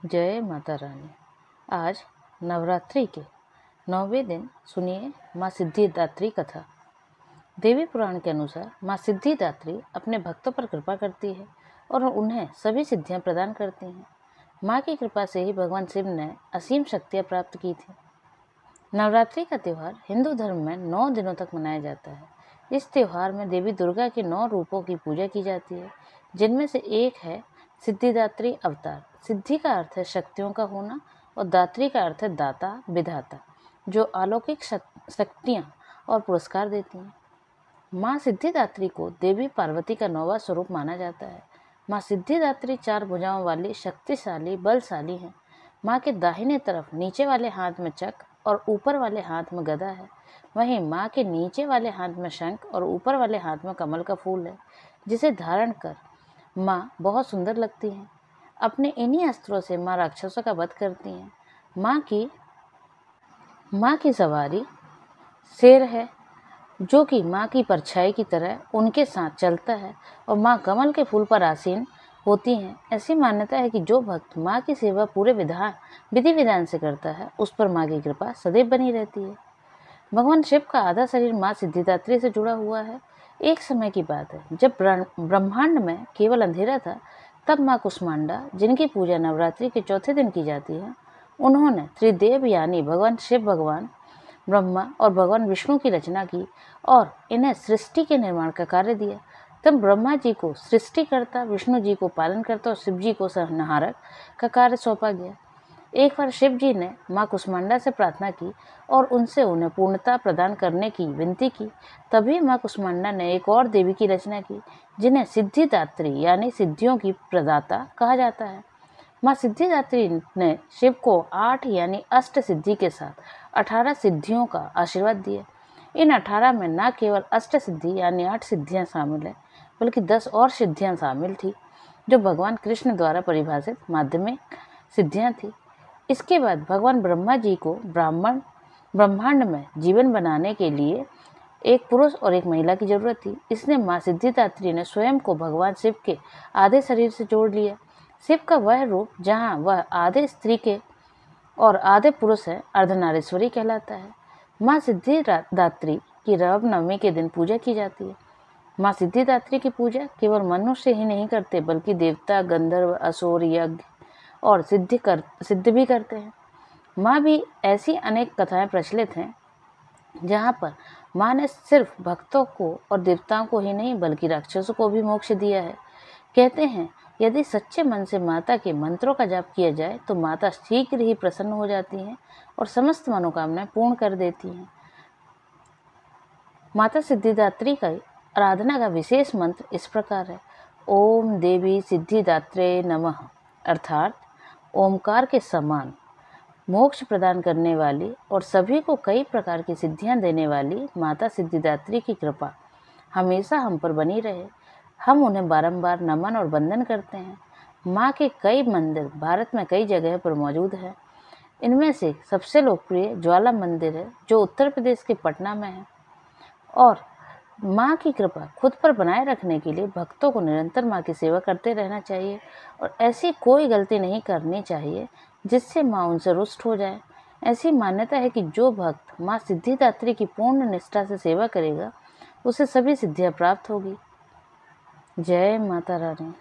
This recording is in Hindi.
जय माता रानी। आज नवरात्रि के 9वें दिन सुनिए माँ सिद्धिदात्री कथा। देवी पुराण के अनुसार माँ सिद्धिदात्री अपने भक्तों पर कृपा करती है और उन्हें सभी सिद्धियां प्रदान करती हैं। माँ की कृपा से ही भगवान शिव ने असीम शक्तियां प्राप्त की थी। नवरात्रि का त्यौहार हिंदू धर्म में 9 दिनों तक मनाया जाता है। इस त्यौहार में देवी दुर्गा के 9 रूपों की पूजा की जाती है, जिनमें से एक है सिद्धिदात्री अवतार। सिद्धि का अर्थ है शक्तियों का होना और दात्री का अर्थ है दाता, विधाता, जो अलौकिक शक्तियाँ और पुरस्कार देती हैं। माँ सिद्धिदात्री को देवी पार्वती का 9वां स्वरूप माना जाता है। माँ सिद्धिदात्री 4 भुजाओं वाली शक्तिशाली बलशाली हैं। माँ के दाहिने तरफ नीचे वाले हाथ में चक्र और ऊपर वाले हाथ में गदा है। वहीं माँ के नीचे वाले हाथ में शंख और ऊपर वाले हाथ में कमल का फूल है, जिसे धारण कर माँ बहुत सुंदर लगती हैं। अपने इन्हीं अस्त्रों से माँ राक्षसों का वध करती हैं। माँ की सवारी शेर है, जो कि माँ की परछाई की तरह उनके साथ चलता है और माँ कमल के फूल पर आसीन होती हैं। ऐसी मान्यता है कि जो भक्त माँ की सेवा पूरे विधि विधान से करता है, उस पर माँ की कृपा सदैव बनी रहती है। भगवान शिव का आधा शरीर माँ सिद्धिदात्री से जुड़ा हुआ है। एक समय की बात है, जब ब्रह्मांड में केवल अंधेरा था, तब माँ कुष्मांडा, जिनकी पूजा नवरात्रि के चौथे दिन की जाती है, उन्होंने त्रिदेव यानी भगवान शिव, भगवान ब्रह्मा और भगवान विष्णु की रचना की और इन्हें सृष्टि के निर्माण का कार्य दिया। तब ब्रह्मा जी को सृष्टिकर्ता, विष्णु जी को पालनकर्ता और शिव जी को संहारक का कार्य सौंपा गया। एक बार शिव जी ने माँ कुष्मांडा से प्रार्थना की और उनसे उन्हें पूर्णता प्रदान करने की विनती की। तभी माँ कुष्मांडा ने एक और देवी की रचना की, जिन्हें सिद्धिदात्री यानी सिद्धियों की प्रदाता कहा जाता है। माँ सिद्धिदात्री ने शिव को 8 यानी अष्ट सिद्धि के साथ 18 सिद्धियों का आशीर्वाद दिया। इन 18 में न केवल अष्ट सिद्धि यानी 8 सिद्धियां शामिल है, बल्कि 10 और सिद्धियां शामिल थी, जो भगवान कृष्ण द्वारा परिभाषित माध्यमिक सिद्धियां थी। इसके बाद भगवान ब्रह्मा जी को ब्रह्मांड में जीवन बनाने के लिए एक पुरुष और एक महिला की जरूरत थी। इसलिए माँ सिद्धिदात्री ने स्वयं को भगवान शिव के आधे शरीर से जोड़ लिया। शिव का वह रूप जहाँ वह आधे स्त्री के और आधे पुरुष है, अर्धनारीश्वरी कहलाता है। माँ सिद्धिदात्री की रामनवमी के दिन पूजा की जाती है। माँ सिद्धिदात्री की पूजा केवल मनुष्य ही नहीं करते, बल्कि देवता, गंधर्व, असुर, यज्ञ और सिद्ध भी करते हैं। माँ भी ऐसी अनेक कथाएं प्रचलित हैं, जहाँ पर माँ ने सिर्फ भक्तों को और देवताओं को ही नहीं, बल्कि राक्षसों को भी मोक्ष दिया है। कहते हैं, यदि सच्चे मन से माता के मंत्रों का जाप किया जाए तो माता शीघ्र ही प्रसन्न हो जाती हैं और समस्त मनोकामनाएं पूर्ण कर देती हैं। माता सिद्धिदात्री का आराधना का विशेष मंत्र इस प्रकार है: ओम देवी सिद्धिदात्रे नमः, अर्थात ओमकार के समान मोक्ष प्रदान करने वाली और सभी को कई प्रकार की सिद्धियां देने वाली माता सिद्धिदात्री की कृपा हमेशा हम पर बनी रहे। हम उन्हें बारंबार नमन और वंदन करते हैं। माँ के कई मंदिर भारत में कई जगह पर मौजूद हैं। इनमें से सबसे लोकप्रिय ज्वाला मंदिर है, जो उत्तर प्रदेश के पटना में है। और माँ की कृपा खुद पर बनाए रखने के लिए भक्तों को निरंतर माँ की सेवा करते रहना चाहिए और ऐसी कोई गलती नहीं करनी चाहिए जिससे माँ उनसे रुष्ट हो जाए। ऐसी मान्यता है कि जो भक्त माँ सिद्धिदात्री की पूर्ण निष्ठा से सेवा करेगा, उसे सभी सिद्धियाँ प्राप्त होगी। जय माता रानी।